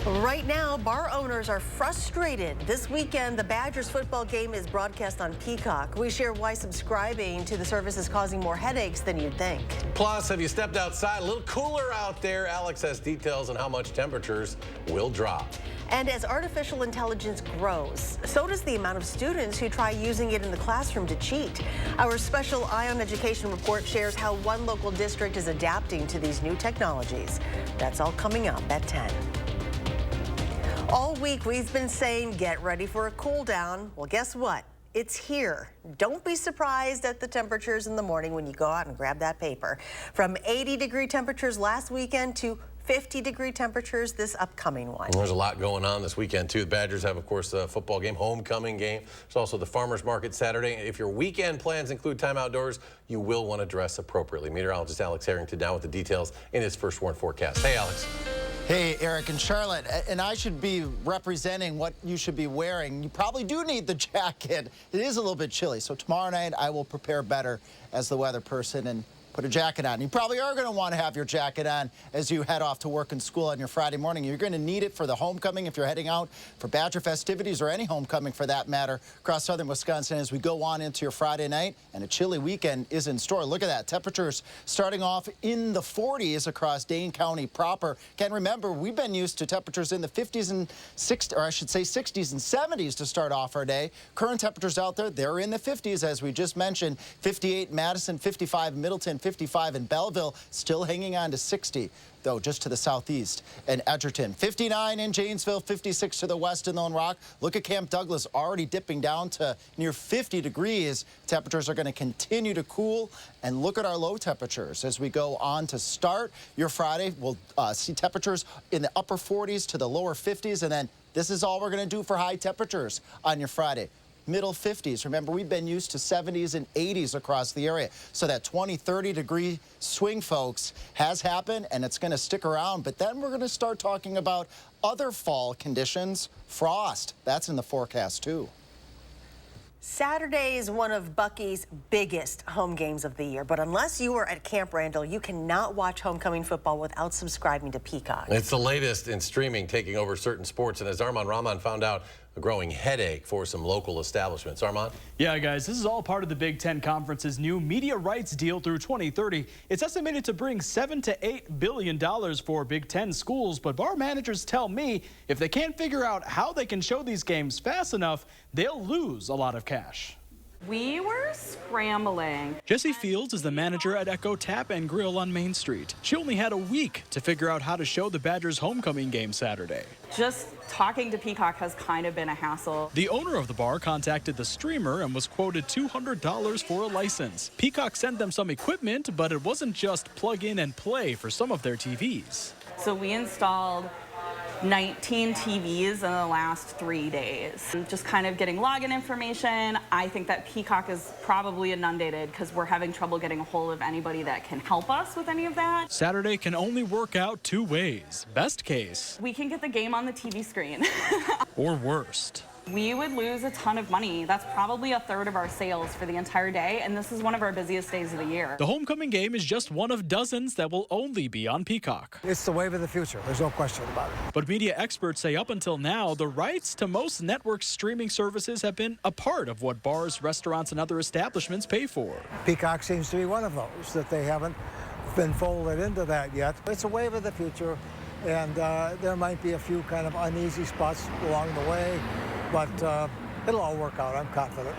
Right now, bar owners are frustrated. This weekend, the Badgers football game is broadcast on Peacock. We share why subscribing to the service is causing more headaches than you'd think. Plus, have you stepped outside? A little cooler out there. Alex has details on how much temperatures will drop. And as artificial intelligence grows, so does the amount of students who try using it in the classroom to cheat. Our special Eye on Education report shares how one local district is adapting to these new technologies. That's all coming up at 10. All week we've been saying get ready for a cool down. Well, guess what? It's here. Don't be surprised at the temperatures in the morning when you go out and grab that paper. From 80-degree temperatures last weekend to 50-degree temperatures this upcoming one. There's a lot going on this weekend, too. The Badgers have, of course, the football game, homecoming game. There's also the farmers market Saturday. If your weekend plans include time outdoors, you will want to dress appropriately. Meteorologist Alex Harrington now with the details in his first warn forecast. Hey, Alex. Hey, Eric and Charlotte, and I should be representing what you should be wearing. You probably do need the jacket. It is a little bit chilly, so tomorrow night I will prepare better as the weather person and put a jacket on. You probably are going to want to have your jacket on as you head off to work and school on your Friday morning. You're going to need it for the homecoming if you're heading out for Badger festivities or any homecoming for that matter across southern Wisconsin as we go on into your Friday night, and a chilly weekend is in store. Look at that. Temperatures starting off in the 40s across Dane County proper. Can remember, we've been used to temperatures in the 50s and 60s, or I should say 60s and 70s to start off our day. Current temperatures out there, they're in the 50s as we just mentioned. 58 Madison, 55 Middleton, 55 in Belleville, still hanging on to 60, though, just to the southeast. And Edgerton, 59 in Janesville, 56 to the west in Lone Rock. Look at Camp Douglas already dipping down to near 50 degrees. Temperatures are going to continue to cool. And look at our low temperatures as we go on to start your Friday. We'll see temperatures in the upper 40s to the lower 50s. And then this is all we're going to do for high temperatures on your Friday. Middle 50s. Remember, we've been used to 70s and 80s across the area. So that 20, 30-degree swing, folks, has happened, and it's going to stick around. But then we're going to start talking about other fall conditions. Frost, that's in the forecast, too. Saturday is one of Bucky's biggest home games of the year, but unless you are at Camp Randall, you cannot watch homecoming football without subscribing to Peacock. It's the latest in streaming taking over certain sports, and as Armand Rahman found out, a growing headache for some local establishments. Armand? Yeah, guys, this is all part of the Big Ten Conference's new media rights deal through 2030. It's estimated to bring $7 to $8 billion for Big Ten schools, but bar managers tell me if they can't figure out how they can show these games fast enough, they'll lose a lot of cash. We were scrambling. Jessie Fields is the manager at Echo Tap and Grill on Main Street. She only had a week to figure out how to show the Badgers homecoming game Saturday. Just talking to Peacock has kind of been a hassle. The owner of the bar contacted the streamer and was quoted $200 for a license. Peacock sent them some equipment, but it wasn't just plug in and play for some of their TVs. So we installed 19 TVs in the last 3 days. Just kind of getting login information. I think that Peacock is probably inundated because we're having trouble getting a hold of anybody that can help us with any of that. Saturday can only work out two ways. Best case, we can get the game on the TV screen. or worst. We would lose a ton of money. That's probably a third of our sales for the entire day, and this is one of our busiest days of the year. The homecoming game is just one of dozens that will only be on Peacock. It's the wave of the future. There's no question about it. But media experts say up until now, the rights to most network streaming services have been a part of what bars, restaurants, and other establishments pay for. Peacock seems to be one of those, that they haven't been folded into that yet. It's a wave of the future, and there might be a few kind of uneasy spots along the way. But it'll all work out, I'm confident.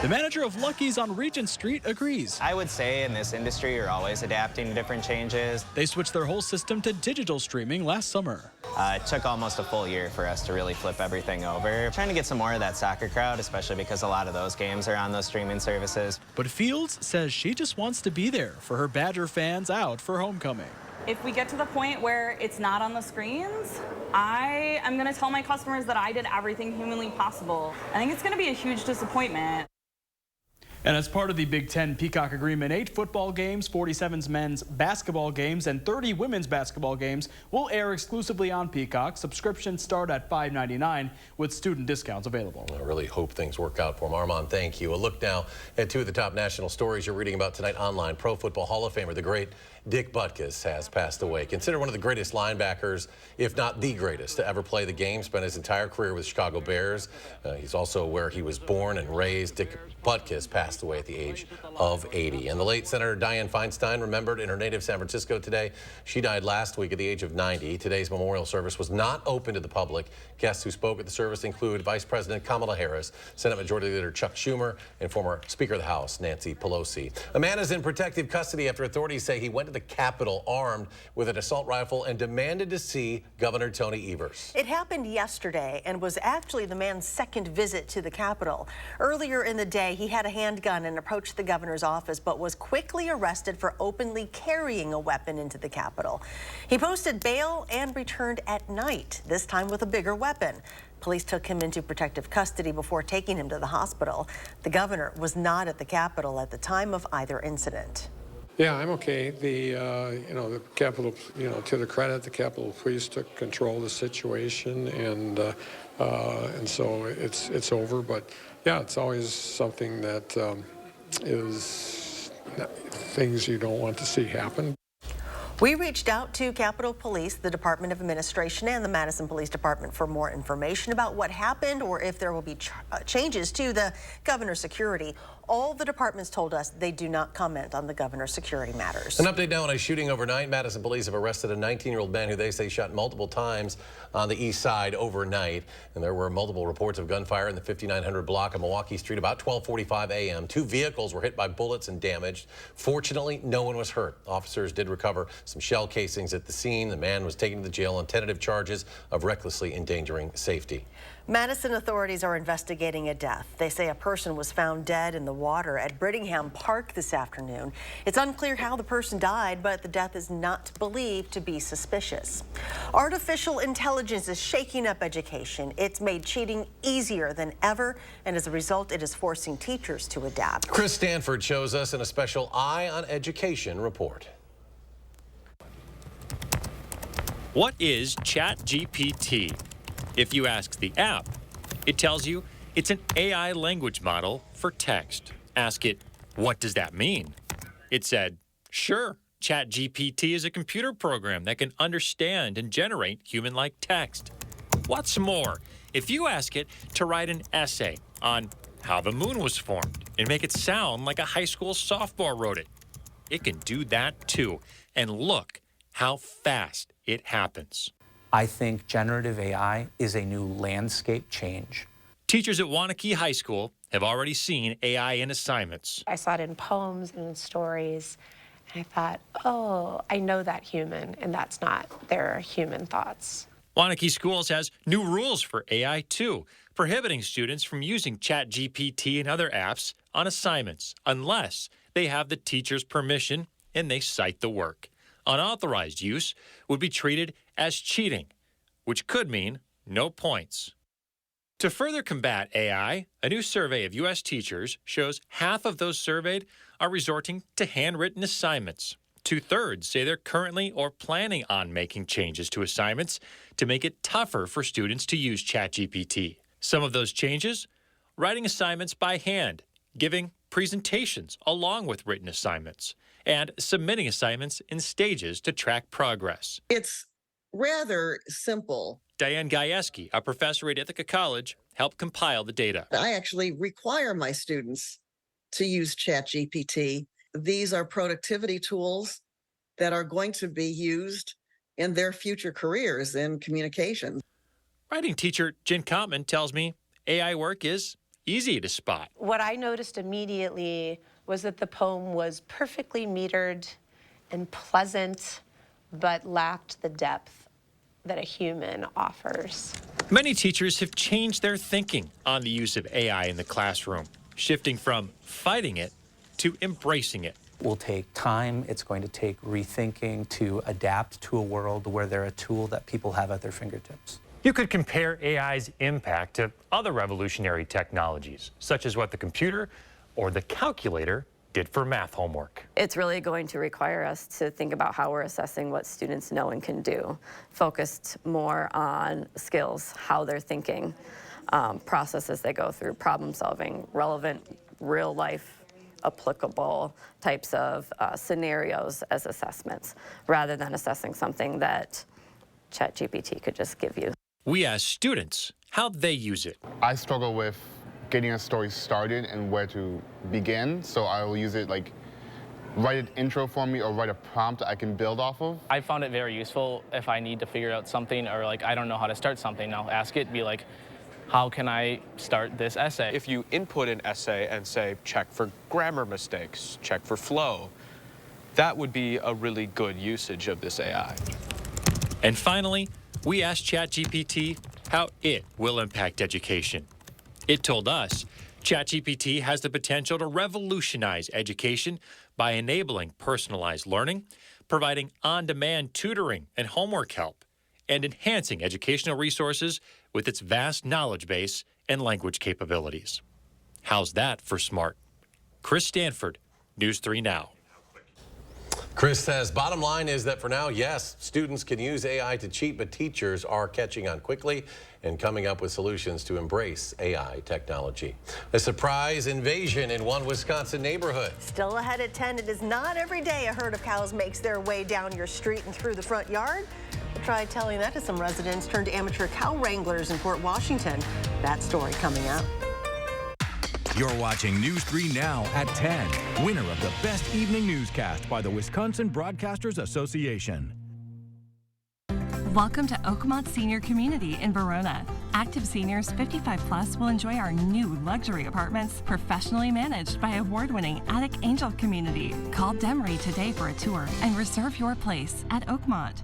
The manager of Lucky's on Regent Street agrees. I would say in this industry, you're always adapting to different changes. They switched their whole system to digital streaming last summer. It took almost a full year for us to really flip everything over. Trying to get some more of that soccer crowd, especially because a lot of those games are on those streaming services. But Fields says she just wants to be there for her Badger fans out for homecoming. If we get to the point where it's not on the screens, I am going to tell my customers that I did everything humanly possible. I think it's going to be a huge disappointment. And as part of the Big Ten Peacock agreement, 8 football games, 47 men's basketball games, and 30 women's basketball games will air exclusively on Peacock. Subscriptions start at $5.99 with student discounts available. I really hope things work out for him. Armand, thank you. A look now at two of the top national stories you're reading about tonight online. Pro Football Hall of Famer, the great Dick Butkus has passed away. Considered one of the greatest linebackers, if not the greatest, to ever play the game. Spent his entire career with Chicago Bears. He's also where he was born and raised. Dick Butkus passed away at the age of 80. And the late Senator Dianne Feinstein, remembered in her native San Francisco today. She died last week at the age of 90. Today's memorial service was not open to the public. Guests who spoke at the service include Vice President Kamala Harris, Senate Majority Leader Chuck Schumer, and former Speaker of the House Nancy Pelosi. A man is in protective custody after authorities say he went to the Capitol armed with an assault rifle and demanded to see Governor Tony Evers. It happened yesterday and was actually the man's second visit to the Capitol. Earlier in the day, he had a handgun and approached the governor's office, but was quickly arrested for openly carrying a weapon into the Capitol. He posted bail and returned at night, this time with a bigger weapon. Police took him into protective custody before taking him to the hospital. The governor was not at the Capitol at the time of either incident. Yeah, I'm okay. The Capitol, to the credit, the Capitol Police took control of the situation, and so it's over. But yeah, it's always something that is things you don't want to see happen. We reached out to Capitol Police, the Department of Administration, and the Madison Police Department for more information about what happened or if there will be changes to the governor's security. All the departments told us they do not comment on the governor's security matters. An update now on a shooting overnight. Madison police have arrested a 19-year-old man who they say shot multiple times on the east side overnight. And there were multiple reports of gunfire in the 5900 block of Milwaukee Street about 12:45 a.m. 2 vehicles were hit by bullets and damaged. Fortunately, no one was hurt. Officers did recover some shell casings at the scene. The man was taken to the jail on tentative charges of recklessly endangering safety. Madison authorities are investigating a death. They say a person was found dead in the water at Brittingham Park this afternoon. It's unclear how the person died, but the death is not believed to be suspicious. Artificial intelligence is shaking up education. It's made cheating easier than ever, and as a result, it is forcing teachers to adapt. Chris Stanford shows us in a special Eye on Education report. What is ChatGPT? If you ask the app, it tells you it's an AI language model for text. Ask it, what does that mean? It said, sure, ChatGPT is a computer program that can understand and generate human-like text. What's more, if you ask it to write an essay on how the moon was formed and make it sound like a high school sophomore wrote it, it can do that too. And look how fast it happens. I think generative AI is a new landscape change. Teachers at Wanakee High School have already seen AI in assignments. I saw it in poems and in stories, and I thought, oh, I know that human, and that's not their human thoughts. Wanakee Schools has new rules for AI too, prohibiting students from using ChatGPT and other apps on assignments unless they have the teacher's permission and they cite the work. Unauthorized use would be treated as cheating, which could mean no points. To further combat AI, a new survey of U.S. teachers shows half of those surveyed are resorting to handwritten assignments. 2/3 say they're currently or planning on making changes to assignments to make it tougher for students to use ChatGPT. Some of those changes, writing assignments by hand, giving presentations along with written assignments, and submitting assignments in stages to track progress. It's rather simple. Diane Gajewski, a professor at Ithaca College, helped compile the data. I actually require my students to use ChatGPT. These are productivity tools that are going to be used in their future careers in communication. Writing teacher Jen Kottman tells me AI work is easy to spot. What I noticed immediately was that the poem was perfectly metered and pleasant, but lacked the depth that a human offers. Many teachers have changed their thinking on the use of AI in the classroom, shifting from fighting it to embracing it. It will take time. It's going to take rethinking to adapt to a world where they're a tool that people have at their fingertips. You could compare AI's impact to other revolutionary technologies, such as what the computer or the calculator did for math homework. It's really going to require us to think about how we're assessing what students know and can do, focused more on skills, how they're thinking, processes they go through, problem solving, relevant real life applicable types of scenarios as assessments, rather than assessing something that ChatGPT could just give you. We asked students how they use it. I struggle with getting a story started and where to begin, so I will use it like write an intro for me or write a prompt I can build off of. I found it very useful if I need to figure out something or like I don't know how to start something. I'll ask it, be like, how can I start this essay? If you input an essay and say, check for grammar mistakes, check for flow, that would be a really good usage of this AI. And finally, we asked ChatGPT how it will impact education. It told us ChatGPT has the potential to revolutionize education by enabling personalized learning, providing on-demand tutoring and homework help, and enhancing educational resources with its vast knowledge base and language capabilities. How's that for smart? Chris Stanford, News 3 Now. Chris says, bottom line is that for now, yes, students can use AI to cheat, but teachers are catching on quickly and coming up with solutions to embrace AI technology. A surprise invasion in one Wisconsin neighborhood. Still ahead at 10, it is not every day a herd of cows makes their way down your street and through the front yard. We'll try telling that to some residents turned amateur cow wranglers in Port Washington. That story coming up. You're watching News 3 Now at 10. Winner of the Best Evening Newscast by the Wisconsin Broadcasters Association. Welcome to Oakmont Senior Community in Verona. Active seniors 55 plus will enjoy our new luxury apartments, professionally managed by award-winning Attic Angel Community. Call Demery today for a tour and reserve your place at Oakmont.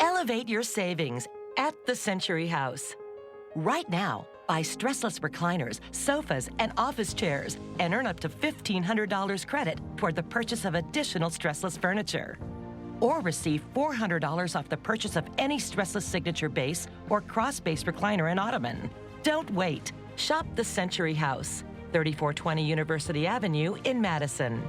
Elevate your savings at the Century House. Right now, buy stressless recliners, sofas, and office chairs and earn up to $1,500 credit toward the purchase of additional stressless furniture. Or receive $400 off the purchase of any stressless signature base or cross-base recliner and ottoman. Don't wait. Shop the Century House, 3420 University Avenue in Madison.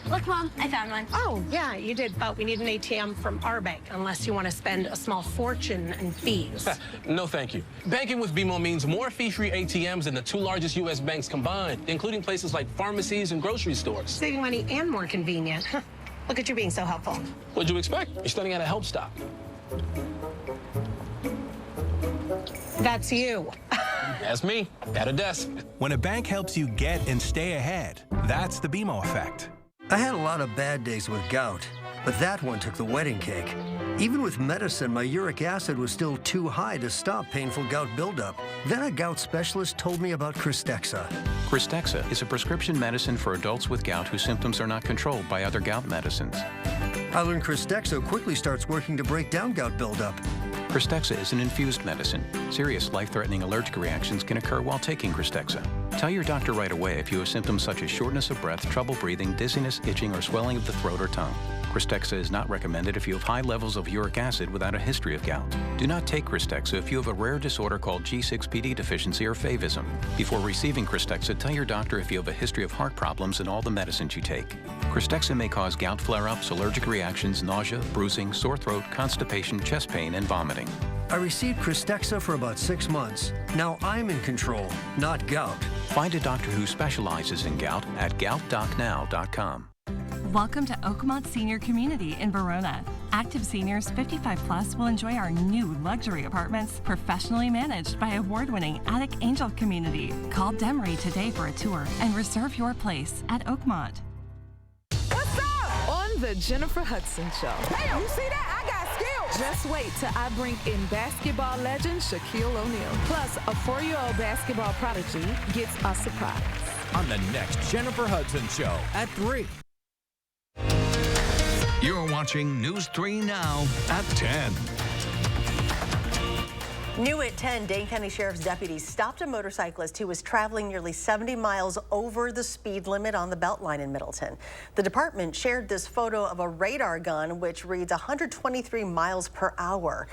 Look, Mom, I found one. Oh, yeah, you did, but we need an ATM from our bank, unless you want to spend a small fortune in fees. No, thank you. Banking with BMO means more fee-free ATMs than the two largest U.S. banks combined, including places like pharmacies and grocery stores. Saving money and more convenient. Look at you being so helpful. What'd you expect? You're studying at a help stop. That's you. That's me, at a desk. When a bank helps you get and stay ahead, that's the BMO effect. I had a lot of bad days with gout, but that one took the wedding cake. Even with medicine, my uric acid was still too high to stop painful gout buildup. Then a gout specialist told me about Cristexa. Cristexa is a prescription medicine for adults with gout whose symptoms are not controlled by other gout medicines. I learned Cristexa quickly starts working to break down gout buildup. Cristexa is an infused medicine. Serious life-threatening allergic reactions can occur while taking Cristexa. Tell your doctor right away if you have symptoms such as shortness of breath, trouble breathing, dizziness, itching, or swelling of the throat or tongue. Cristexa is not recommended if you have high levels of uric acid without a history of gout. Do not take Cristexa if you have a rare disorder called G6PD deficiency or favism. Before receiving Cristexa, tell your doctor if you have a history of heart problems and all the medicines you take. Cristexa may cause gout flare-ups, allergic reactions, nausea, bruising, sore throat, constipation, chest pain, and vomiting. I received Cristexa for about 6 months. Now I'm in control, not gout. Find a doctor who specializes in gout at goutdocnow.com. Welcome to Oakmont Senior Community in Verona. Active seniors 55 plus will enjoy our new luxury apartments, professionally managed by award-winning Attic Angel Community. Call Demery today for a tour and reserve your place at Oakmont. What's up? On the Jennifer Hudson Show. Hey, you see that? I got skills. Just wait till I bring in basketball legend Shaquille O'Neal. Plus, a 4-year-old basketball prodigy gets a surprise. On the next Jennifer Hudson Show at 3. You're watching News 3 Now at 10. New at 10, Dane County Sheriff's deputies stopped a motorcyclist who was traveling nearly 70 miles over the speed limit on the Beltline in Middleton. The department shared this photo of a radar gun which reads 123 miles per hour.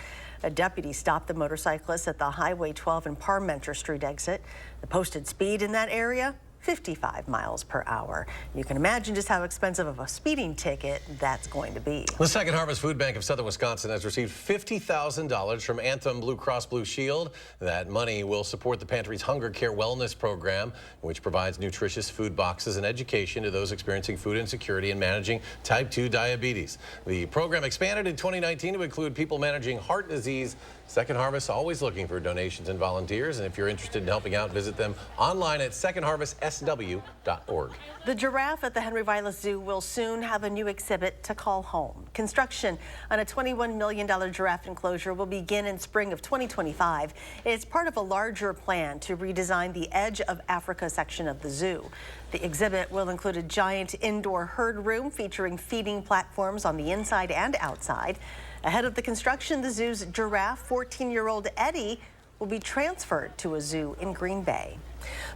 A deputy stopped the motorcyclist at the Highway 12 and Parmenter Street exit. The posted speed in that area, 55 miles per hour. You can imagine just how expensive of a speeding ticket that's going to be. The Second Harvest Food Bank of Southern Wisconsin has received $50,000 from Anthem Blue Cross Blue Shield. That money will support the pantry's Hunger Care Wellness Program, which provides nutritious food boxes and education to those experiencing food insecurity and managing type 2 diabetes. The program expanded in 2019 to include people managing heart disease. Second Harvest always looking for donations and volunteers, and if you're interested in helping out, visit them online at secondharvestsw.org. The giraffe at the Henry Vilas Zoo will soon have a new exhibit to call home. Construction on a $21 million giraffe enclosure will begin in spring of 2025. It's part of a larger plan to redesign the Edge of Africa section of the zoo. The exhibit will include a giant indoor herd room featuring feeding platforms on the inside and outside. Ahead of the construction, the zoo's giraffe, 14-year-old Eddie, will be transferred to a zoo in Green Bay.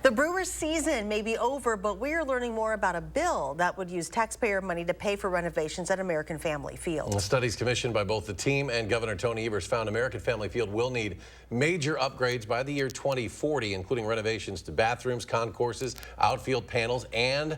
The Brewers season may be over, but we are learning more about a bill that would use taxpayer money to pay for renovations at American Family Field. Studies commissioned by both the team and Governor Tony Evers found American Family Field will need major upgrades by the year 2040, including renovations to bathrooms, concourses, outfield panels, and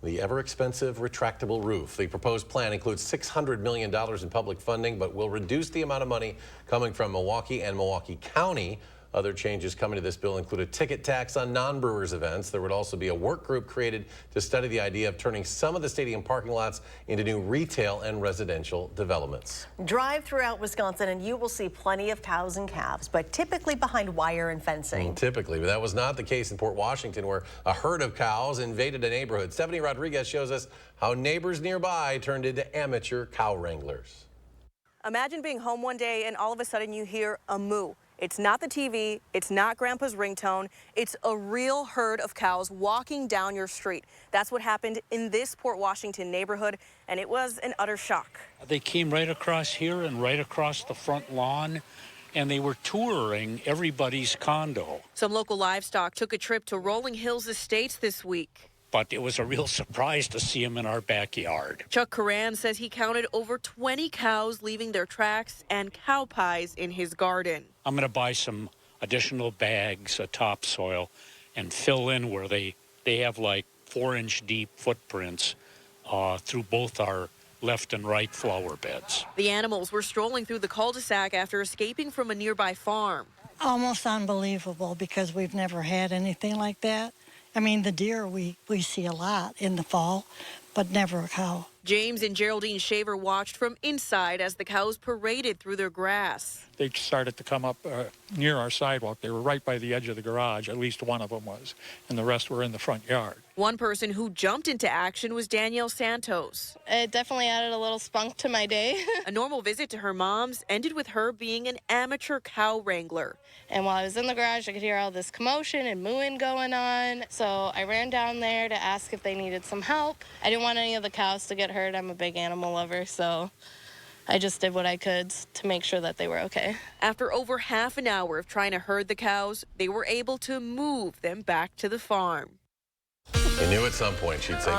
the ever-expensive retractable roof. The proposed plan includes $600 million in public funding, but will reduce the amount of money coming from Milwaukee and Milwaukee County. Other changes coming to this bill include a ticket tax on non-Brewers events. There would also be a work group created to study the idea of turning some of the stadium parking lots into new retail and residential developments. Drive throughout Wisconsin and you will see plenty of cows and calves, but typically behind wire and fencing. Typically, but that was not the case in Port Washington, where a herd of cows invaded a neighborhood. Stephanie Rodriguez shows us how neighbors nearby turned into amateur cow wranglers. Imagine being home one day and all of a sudden you hear a moo. It's not the TV, it's not Grandpa's ringtone, it's a real herd of cows walking down your street. That's what happened in this Port Washington neighborhood, and it was an utter shock. They came right across here and right across the front lawn, and they were touring everybody's condo. Some local livestock took a trip to Rolling Hills Estates this week. But it was a real surprise to see them in our backyard. Chuck Coran says he counted over 20 cows leaving their tracks and cow pies in his garden. I'm going to buy some additional bags of topsoil and fill in where they have like 4-inch deep footprints through both our left and right flower beds. The animals were strolling through the cul-de-sac after escaping from a nearby farm. Almost unbelievable because we've never had anything like that. I mean, the deer we see a lot in the fall, but never a cow. James and Geraldine Shaver watched from inside as the cows paraded through their grass. They started to come up near our sidewalk. They were right by the edge of the garage, at least one of them was, and the rest were in the front yard. One person who jumped into action was Danielle Santos. It definitely added a little spunk to my day. A normal visit to her mom's ended with her being an amateur cow wrangler. And while I was in the garage, I could hear all this commotion and mooing going on. So I ran down there to ask if they needed some help. I didn't want any of the cows to get hurt. I'm a big animal lover, so I just did what I could to make sure that they were okay. After over half an hour of trying to herd the cows, they were able to move them back to the farm. You knew at some point she'd say,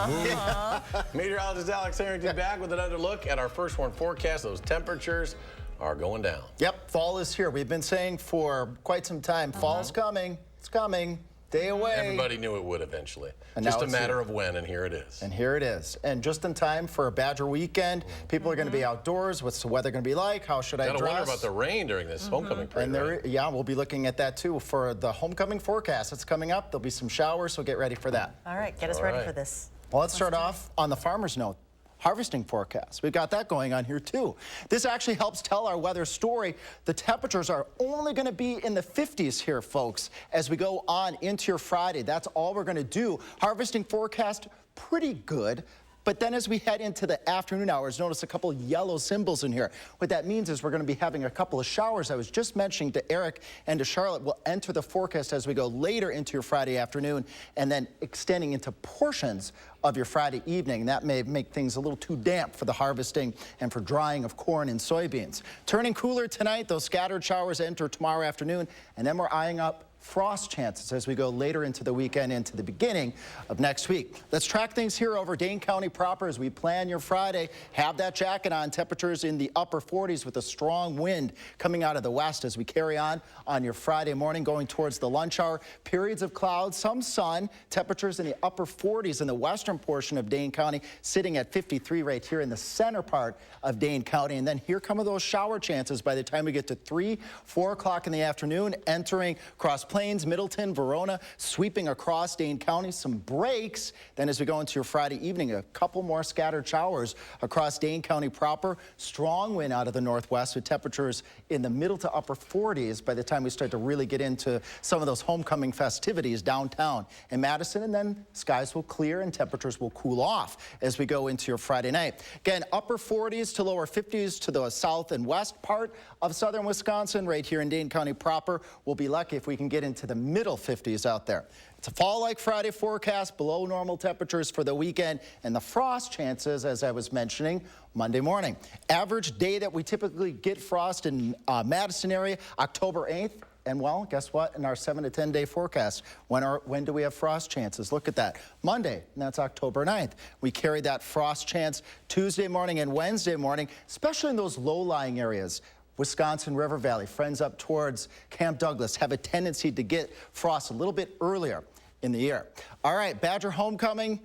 Meteorologist Alex Harrington back with another look at our first warn forecast. Those temperatures are going down. Yep, fall is here. We've been saying for quite some time, fall's coming. It's coming. Day away. Everybody knew it would eventually. And just now a matter of when, and here it is. And here it is. And just in time for a Badger weekend. People are going to be outdoors. What's the weather going to be like? How should I dress? Gotta wonder about the rain during this homecoming parade. And yeah, we'll be looking at that too for the homecoming forecast. It's coming up. There'll be some showers, so get ready for that. All right, get us ready for this. Well, let's start off on the farmer's note. Harvesting forecast. We've got that going on here too. This actually helps tell our weather story. The temperatures are only going to be in the 50s here, folks, as we go on into your Friday. That's all we're going to do. Harvesting forecast, pretty good. But then as we head into the afternoon hours, notice a couple yellow symbols in here. What that means is we're going to be having a couple of showers. I was just mentioning to Eric and to Charlotte, we'll enter the forecast as we go later into your Friday afternoon and then extending into portions of your Friday evening. That may make things a little too damp for the harvesting and for drying of corn and soybeans. Turning cooler tonight, those scattered showers enter tomorrow afternoon, and then we're eyeing up frost chances as we go later into the weekend, into the beginning of next week. Let's track things here over Dane County proper as we plan your Friday. Have that jacket on. Temperatures in the upper 40s with a strong wind coming out of the west as we carry on your Friday morning going towards the lunch hour. Periods of clouds, some sun. Temperatures in the upper 40s in the western portion of Dane County, sitting at 53 right here in the center part of Dane County. And then here come those shower chances by the time we get to 3, 4 o'clock in the afternoon, entering Cross Plains, Middleton, Verona, sweeping across Dane County. Some breaks. Then as we go into your Friday evening, a couple more scattered showers across Dane County proper. Strong wind out of the northwest with temperatures in the middle to upper 40s by the time we start to really get into some of those homecoming festivities downtown in Madison. And then skies will clear and temperatures will cool off as we go into your Friday night. Again, upper 40s to lower 50s to the south and west part of southern Wisconsin. Right here in Dane County proper, we'll be lucky if we can get into the middle 50s out there. It's a fall-like Friday forecast, below normal temperatures for the weekend, and the frost chances, as I was mentioning, Monday morning. Average day that we typically get frost in Madison area, October 8th. And well, guess what? In our 7 to 10 day forecast, when do we have frost chances? Look at that. Monday, and that's October 9th. We carry that frost chance Tuesday morning and Wednesday morning, especially in those low-lying areas. Wisconsin River Valley, friends up towards Camp Douglas have a tendency to get frost a little bit earlier in the year. All right, Badger homecoming.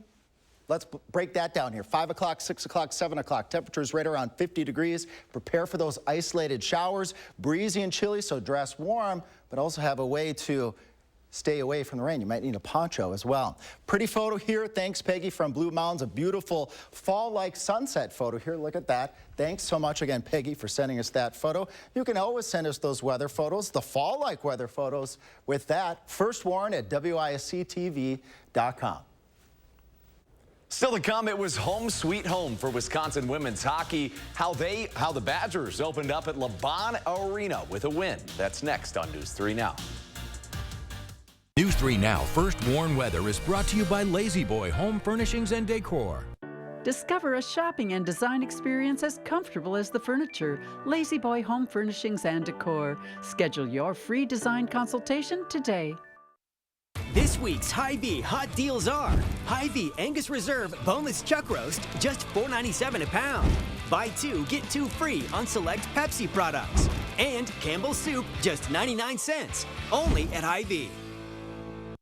Let's break that down here. 5 o'clock, 6 o'clock, 7 o'clock. Temperatures right around 50 degrees. Prepare for those isolated showers. Breezy and chilly, so dress warm, but also have a way to stay away from the rain. You might need a poncho as well. Pretty photo here. Thanks, Peggy from Blue Mountains. A beautiful fall-like sunset photo here. Look at that. Thanks so much again, Peggy, for sending us that photo. You can always send us those weather photos, the fall-like weather photos with that. First warn at WISC-TV.com. Still to come, it was home sweet home for Wisconsin women's hockey. How the Badgers opened up at LeBon Arena with a win. That's next on News 3 Now. News 3 Now First Warn Weather is brought to you by Lazy Boy Home Furnishings and Decor. Discover a shopping and design experience as comfortable as the furniture. Lazy Boy Home Furnishings and Decor. Schedule your free design consultation today. This week's Hy-Vee hot deals are Hy-Vee Angus Reserve Boneless Chuck Roast, just $4.97 a pound. Buy 2, get 2 free on select Pepsi products. And Campbell's Soup, just 99 cents. Only at Hy-Vee.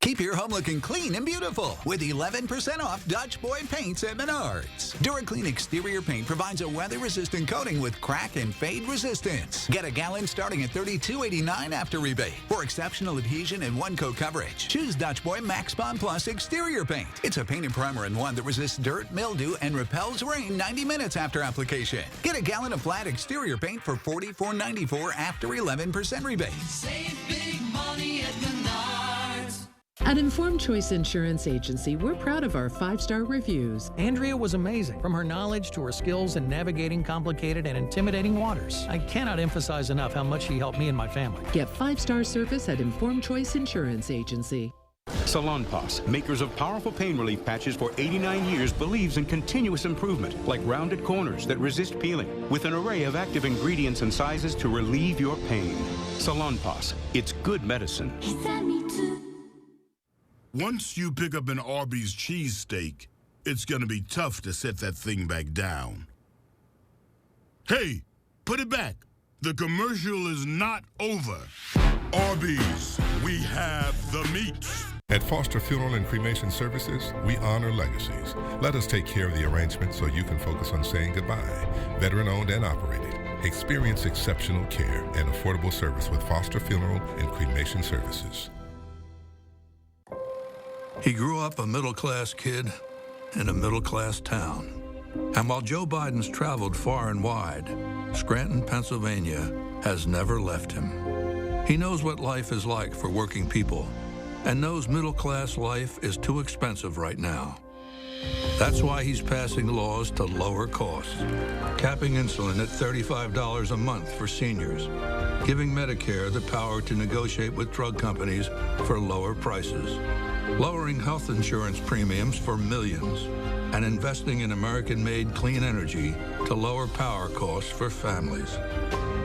Keep your home looking clean and beautiful with 11% off Dutch Boy paints at Menards. DuraClean exterior paint provides a weather-resistant coating with crack and fade resistance. Get a gallon starting at $32.89 after rebate. For exceptional adhesion and one-coat coverage, choose Dutch Boy Max Bond Plus exterior paint. It's a painted primer in one that resists dirt, mildew, and repels rain 90 minutes after application. Get a gallon of flat exterior paint for $44.94 after 11% rebate. Save big money at Menards. At Informed Choice Insurance Agency, we're proud of our 5-star reviews. Andrea was amazing, from her knowledge to her skills in navigating complicated and intimidating waters. I cannot emphasize enough how much she helped me and my family. Get 5-star service at Informed Choice Insurance Agency. Salonpas, makers of powerful pain relief patches for 89 years, believes in continuous improvement, like rounded corners that resist peeling, with an array of active ingredients and sizes to relieve your pain. Salonpas, it's good medicine. Once you pick up an Arby's cheesesteak, it's gonna be tough to set that thing back down. Hey, put it back. The commercial is not over. Arby's, we have the meat. At Foster Funeral and Cremation Services, we honor legacies. Let us take care of the arrangement so you can focus on saying goodbye. Veteran-owned and operated. Experience exceptional care and affordable service with Foster Funeral and Cremation Services. He grew up a middle-class kid in a middle-class town. And while Joe Biden's traveled far and wide, Scranton, Pennsylvania has never left him. He knows what life is like for working people and knows middle-class life is too expensive right now. That's why he's passing laws to lower costs, capping insulin at $35 a month for seniors, giving Medicare the power to negotiate with drug companies for lower prices, lowering health insurance premiums for millions, and investing in American-made clean energy to lower power costs for families.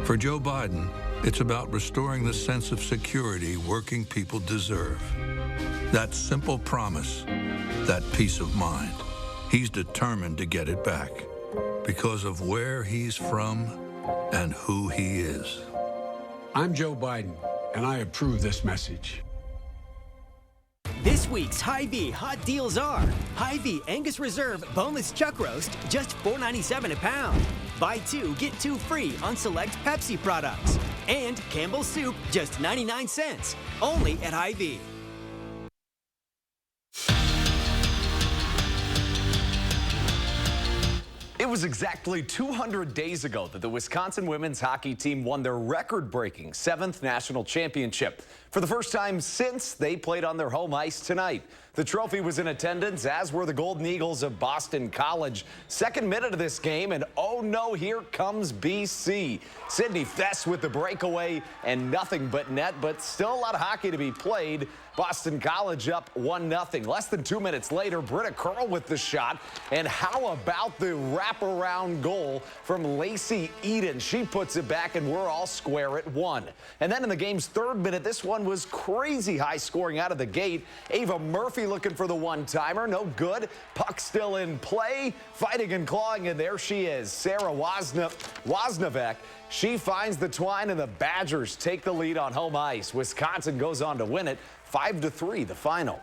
For Joe Biden, It's about restoring the sense of security working people deserve. That simple promise, that peace of mind. He's determined to get it back because of where he's from and who he is. I'm Joe Biden, and I approve this message. This week's Hy-Vee hot deals are Hy-Vee Angus Reserve Boneless Chuck Roast, just $4.97 a pound. Buy 2, get 2 free on select Pepsi products. And Campbell's Soup, just 99 cents, only at Hy-Vee. It was exactly 200 days ago that the Wisconsin women's hockey team won their record-breaking 7th national championship. For the first time since they played on their home ice tonight. The trophy was in attendance, as were the Golden Eagles of Boston College. Second minute of this game, and oh no, here comes BC. Sydney Fess with the breakaway and nothing but net, but still a lot of hockey to be played. Boston College up 1-0. Less than 2 minutes later, Britta Curl with the shot. And how about the wraparound goal from Lacey Eden? She puts it back, and we're all square at 1. And then in the game's 3rd minute, this one was crazy high scoring out of the gate. Ava Murphy looking for the one-timer. No good. Puck still in play. Fighting and clawing, and there she is. Sarah Wozniak. She finds the twine, and the Badgers take the lead on home ice. Wisconsin goes on to win it 5-3, the final.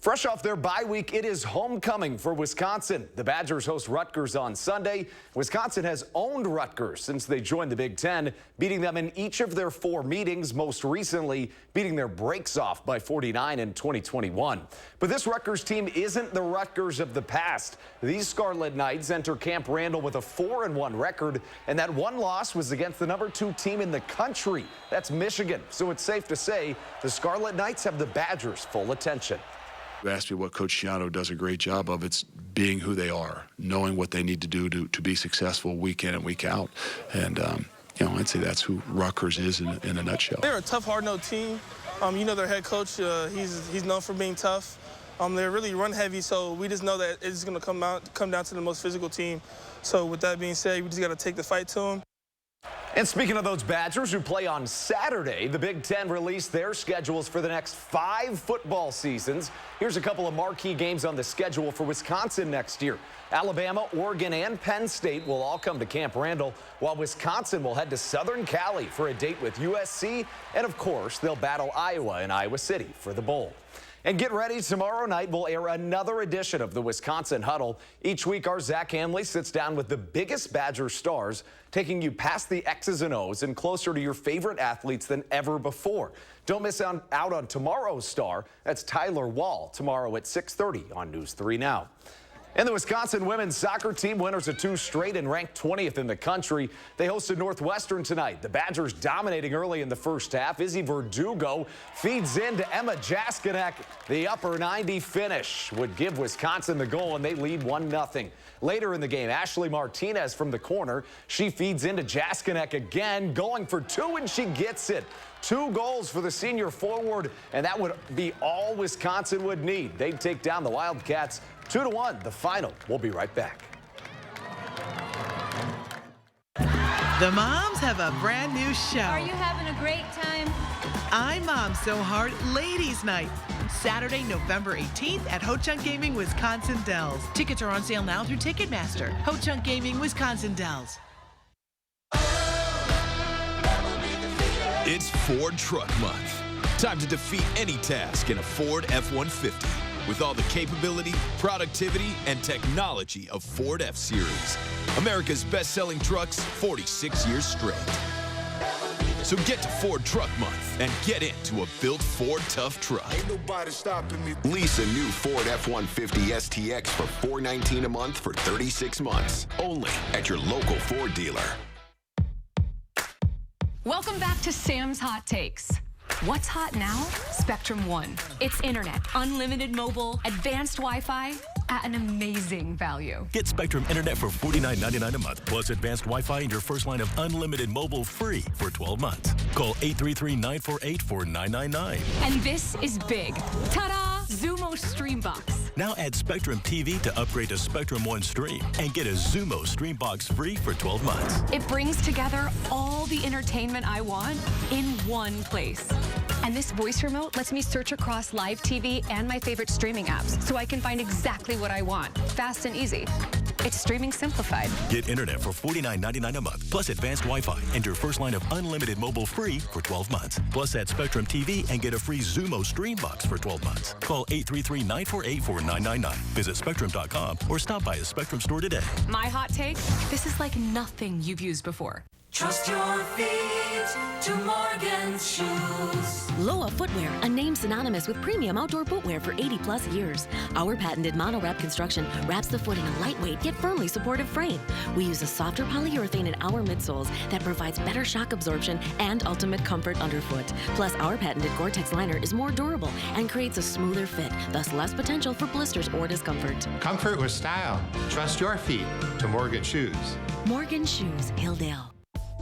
Fresh off their bye week, it is homecoming for Wisconsin. The Badgers host Rutgers on Sunday. Wisconsin has owned Rutgers since they joined the Big Ten, beating them in each of their 4 meetings, most recently beating their breaks off by 49 in 2021. But this Rutgers team isn't the Rutgers of the past. These Scarlet Knights enter Camp Randall with a 4-1 record, and that one loss was against the #2 team in the country. That's Michigan. So it's safe to say the Scarlet Knights have the Badgers' full attention. You asked me what Coach Shiano does a great job of. It's being who they are, knowing what they need to do to be successful week in and week out. And, you know, I'd say that's who Rutgers is in a nutshell. They're a tough, hard-nosed team. You know their head coach, he's known for being tough. They're really run-heavy, so we just know that it's going to come down to the most physical team. So with that being said, we just got to take the fight to them. And speaking of those Badgers who play on Saturday, the Big Ten released their schedules for the next 5 football seasons. Here's a couple of marquee games on the schedule for Wisconsin next year. Alabama, Oregon, and Penn State will all come to Camp Randall, while Wisconsin will head to Southern Cali for a date with USC. And, of course, they'll battle Iowa in Iowa City for the bowl. And get ready, tomorrow night we'll air another edition of the Wisconsin Huddle. Each week, our Zach Hanley sits down with the biggest Badger stars, taking you past the X's and O's and closer to your favorite athletes than ever before. Don't miss out on tomorrow's star. That's Tyler Wall, tomorrow at 6:30 on News 3 Now. And the Wisconsin women's soccer team, winners of 2 straight and ranked 20th in the country. They hosted Northwestern tonight. The Badgers dominating early in the first half. Izzy Verdugo feeds into Emma Jaskinek. The upper 90 finish would give Wisconsin the goal, and they lead 1-0. Later in the game, Ashley Martinez from the corner. She feeds into Jaskinek again, going for 2, and she gets it. 2 goals for the senior forward, and that would be all Wisconsin would need. They'd take down the Wildcats 2-1, the final. We'll be right back. The moms have a brand new show. Are you having a great time? I'm Mom So Hard Ladies Night. Saturday, November 18th at Ho Chunk Gaming, Wisconsin Dells. Tickets are on sale now through Ticketmaster. Ho Chunk Gaming, Wisconsin Dells. It's Ford Truck Month. Time to defeat any task in a Ford F-150 with all the capability, productivity, and technology of Ford F-Series. America's best-selling trucks 46 years straight. So get to Ford Truck Month and get into a built Ford tough truck. Ain't nobody stopping me. Lease a new Ford F-150 STX for $419 a month for 36 months. Only at your local Ford dealer. Welcome back to Sam's Hot Takes. What's hot now? Spectrum One. It's internet, unlimited mobile, advanced Wi-Fi at an amazing value. Get Spectrum Internet for $49.99 a month, plus advanced Wi-Fi and your first line of unlimited mobile free for 12 months. Call 833-948-4999. And this is big. Ta-da! Zumo Streambox. Now add Spectrum TV to upgrade to Spectrum One Stream and get a Zumo Stream Box free for 12 months. It brings together all the entertainment I want in one place. And this voice remote lets me search across live TV and my favorite streaming apps so I can find exactly what I want, fast and easy. It's streaming simplified. Get internet for $49.99 a month, plus advanced Wi-Fi, and your first line of unlimited mobile free for 12 months. Plus add Spectrum TV and get a free Zumo Stream Box for 12 months. Call 833-948-4999. Visit Spectrum.com or stop by a Spectrum store today. My hot take, this is like nothing you've used before. Trust your feet to Morgan's Shoes. Loa Footwear, a name synonymous with premium outdoor footwear for 80-plus years. Our patented mono-wrap construction wraps the foot in a lightweight yet firmly supportive frame. We use a softer polyurethane in our midsoles that provides better shock absorption and ultimate comfort underfoot. Plus, our patented Gore-Tex liner is more durable and creates a smoother fit, thus less potential for blisters or discomfort. Comfort with style. Trust your feet to Morgan Shoes. Morgan Shoes, Hilldale.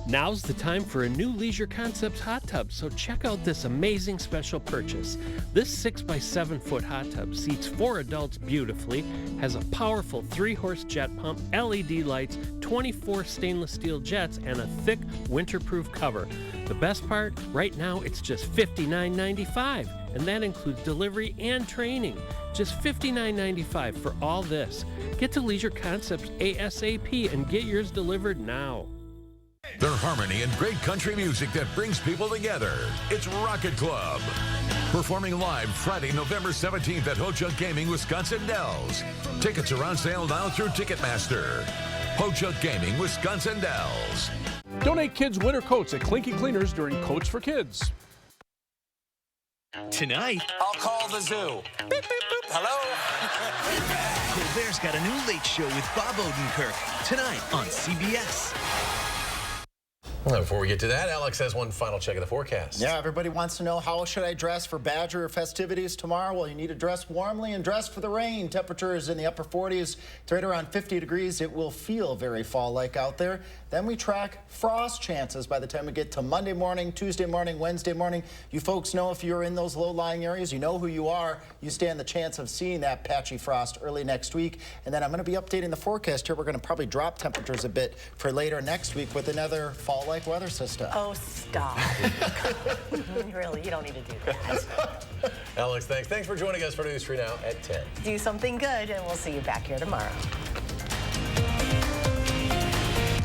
Now's the time for a new Leisure Concepts hot tub, so check out this amazing special purchase. This 6x7-foot hot tub seats 4 adults beautifully, has a powerful 3-horse jet pump, LED lights, 24 stainless steel jets, and a thick winterproof cover. The best part, right now it's just $59.95, and that includes delivery and training. Just $59.95 for all this. Get to Leisure Concepts ASAP and get yours delivered now. Their harmony and great country music that brings people together. It's Rocket Club. Performing live Friday, November 17th at Ho Chunk Gaming, Wisconsin Dells. Tickets are on sale now through Ticketmaster. Ho Chunk Gaming, Wisconsin Dells. Donate kids' winter coats at Clinky Cleaners during Coats for Kids. Tonight, I'll call the zoo. Beep, beep, boop. Hello? Colbert's got a new late show with Bob Odenkirk. Tonight on CBS. Well, before we get to that, Alex has one final check of the forecast. Yeah, everybody wants to know, how should I dress for Badger festivities tomorrow? Well, you need to dress warmly and dress for the rain. Temperatures in the upper 40s to right around 50 degrees. It will feel very fall-like out there. Then we track frost chances by the time we get to Monday morning, Tuesday morning, Wednesday morning. You folks know if you're in those low-lying areas, you know who you are. You stand the chance of seeing that patchy frost early next week. And then I'm going to be updating the forecast here. We're going to probably drop temperatures a bit for later next week with another fall-like weather system. Oh, stop. Really, you don't need to do that. Alex, thanks. Thanks for joining us for News 3 Now at 10. Do something good, and we'll see you back here tomorrow.